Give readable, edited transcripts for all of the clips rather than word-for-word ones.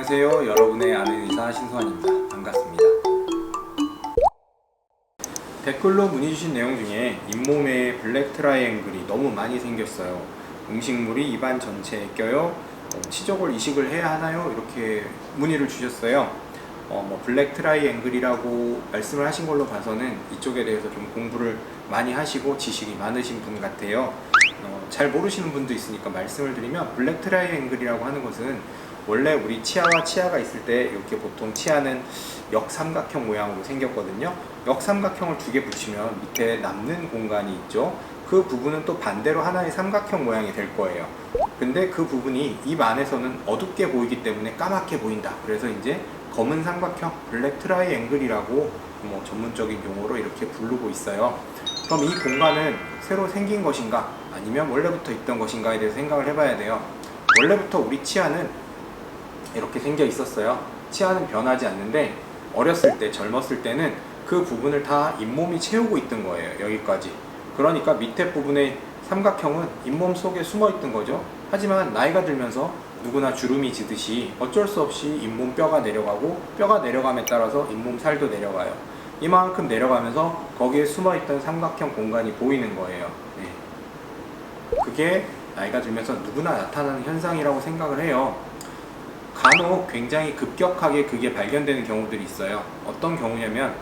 안녕하세요. 여러분의 아는 의사 신수환입니다. 반갑습니다. 댓글로 문의 주신 내용 중에 잇몸에 블랙 트라이앵글이 너무 많이 생겼어요. 음식물이 입안 전체에 껴요. 치적을 이식을 해야 하나요? 이렇게 문의를 주셨어요. 블랙 트라이앵글이라고 말씀을 하신 걸로 봐서는 이쪽에 대해서 좀 공부를 많이 하시고 지식이 많으신 분 같아요. 잘 모르시는 분도 있으니까 말씀을 드리면, 블랙 트라이앵글이라고 하는 것은 원래 우리 치아와 치아가 있을 때 이렇게 보통 치아는 역삼각형 모양으로 생겼거든요. 역삼각형을 두 개 붙이면 밑에 남는 공간이 있죠. 그 부분은 또 반대로 하나의 삼각형 모양이 될 거예요. 근데 그 부분이 입 안에서는 어둡게 보이기 때문에 까맣게 보인다. 그래서 이제 검은 삼각형, 블랙 트라이앵글이라고 전문적인 용어로 이렇게 부르고 있어요. 그럼 이 공간은 새로 생긴 것인가 아니면 원래부터 있던 것인가에 대해서 생각을 해봐야 돼요. 원래부터 우리 치아는 이렇게 생겨 있었어요. 치아는 변하지 않는데 어렸을 때, 젊었을 때는 그 부분을 다 잇몸이 채우고 있던 거예요. 여기까지. 그러니까 밑에 부분의 삼각형은 잇몸 속에 숨어 있던 거죠. 하지만 나이가 들면서 누구나 주름이 지듯이 어쩔 수 없이 잇몸 뼈가 내려가고, 뼈가 내려감에 따라서 잇몸 살도 내려가요. 이만큼 내려가면서 거기에 숨어 있던 삼각형 공간이 보이는 거예요. 그게 나이가 들면서 누구나 나타나는 현상이라고 생각을 해요. 간혹 굉장히 급격하게 그게 발견되는 경우들이 있어요. 어떤 경우냐면,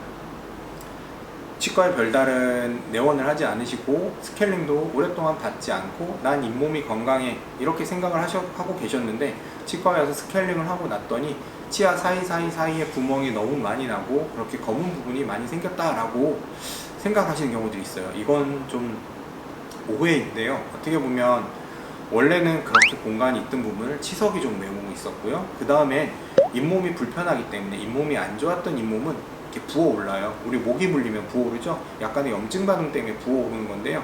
치과에 별다른 내원을 하지 않으시고 스케일링도 오랫동안 받지 않고 난 잇몸이 건강해 이렇게 생각을 하고 계셨는데, 치과에 와서 스케일링을 하고 났더니 치아 사이에 구멍이 너무 많이 나고 그렇게 검은 부분이 많이 생겼다라고 생각하시는 경우들이 있어요. 이건 좀 오해인데요. 어떻게 보면 원래는 그렇게 공간이 있던 부분을 치석이 좀 메우고 있었고요. 그 다음에 잇몸이 불편하기 때문에, 잇몸이 안 좋았던 잇몸은 이렇게 부어올라요. 우리 모기 물리면 부어오르죠? 약간의 염증 반응 때문에 부어오르는 건데요.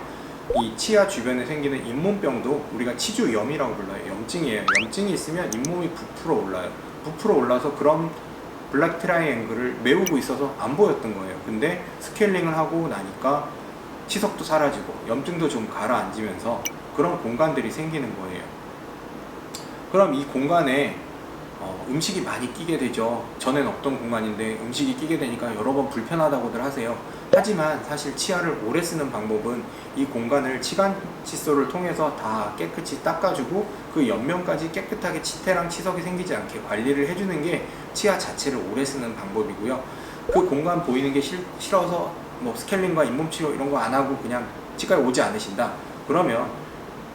이 치아 주변에 생기는 잇몸병도 우리가 치주염이라고 불러요. 염증이에요. 염증이 있으면 잇몸이 부풀어 올라요. 부풀어 올라서 그런 블랙 트라이앵글을 메우고 있어서 안 보였던 거예요. 근데 스케일링을 하고 나니까 치석도 사라지고 염증도 좀 가라앉으면서 그런 공간들이 생기는 거예요. 그럼 이 공간에 음식이 많이 끼게 되죠. 전엔 없던 공간인데 음식이 끼게 되니까 여러 번 불편하다고들 하세요. 하지만 사실 치아를 오래 쓰는 방법은 이 공간을 치간 칫솔을 통해서 다 깨끗이 닦아주고 그 옆면까지 깨끗하게 치태랑 치석이 생기지 않게 관리를 해주는 게 치아 자체를 오래 쓰는 방법이고요. 그 공간 보이는 게 싫어서 스케일링과 잇몸 치료 이런 거 안 하고 그냥 치과에 오지 않으신다. 그러면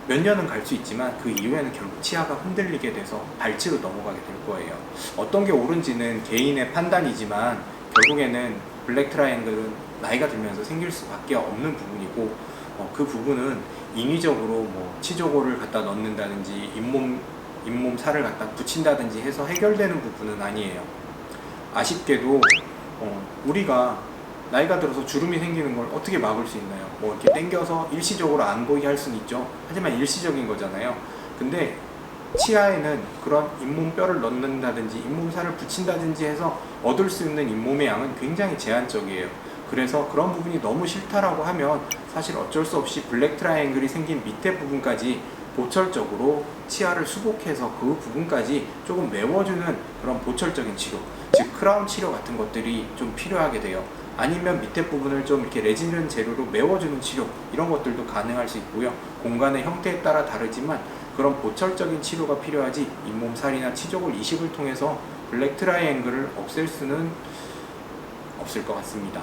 몇 년은 갈 수 있지만 그 이후에는 결국 치아가 흔들리게 돼서 발치로 넘어가게 될 거예요. 어떤 게 옳은지는 개인의 판단이지만 결국에는 블랙 트라이앵글은 나이가 들면서 생길 수밖에 없는 부분이고, 그 부분은 인위적으로 치조골을 갖다 넣는다든지 잇몸 살을 갖다 붙인다든지 해서 해결되는 부분은 아니에요. 아쉽게도 우리가 나이가 들어서 주름이 생기는 걸 어떻게 막을 수 있나요? 이렇게 당겨서 일시적으로 안 보이게 할 수는 있죠. 하지만 일시적인 거잖아요. 근데 치아에는 그런 잇몸뼈를 넣는다든지 잇몸살을 붙인다든지 해서 얻을 수 있는 잇몸의 양은 굉장히 제한적이에요. 그래서 그런 부분이 너무 싫다라고 하면 사실 어쩔 수 없이 블랙 트라이앵글이 생긴 밑에 부분까지 보철적으로 치아를 수복해서 그 부분까지 조금 메워주는 그런 보철적인 치료, 즉 크라운 치료 같은 것들이 좀 필요하게 돼요. 아니면 밑에 부분을 좀 이렇게 레진 재료로 메워주는 치료, 이런 것들도 가능할 수 있고요. 공간의 형태에 따라 다르지만 그런 보철적인 치료가 필요하지, 잇몸살이나 치족을 이식을 통해서 블랙 트라이앵글을 없앨 수는 없을 것 같습니다.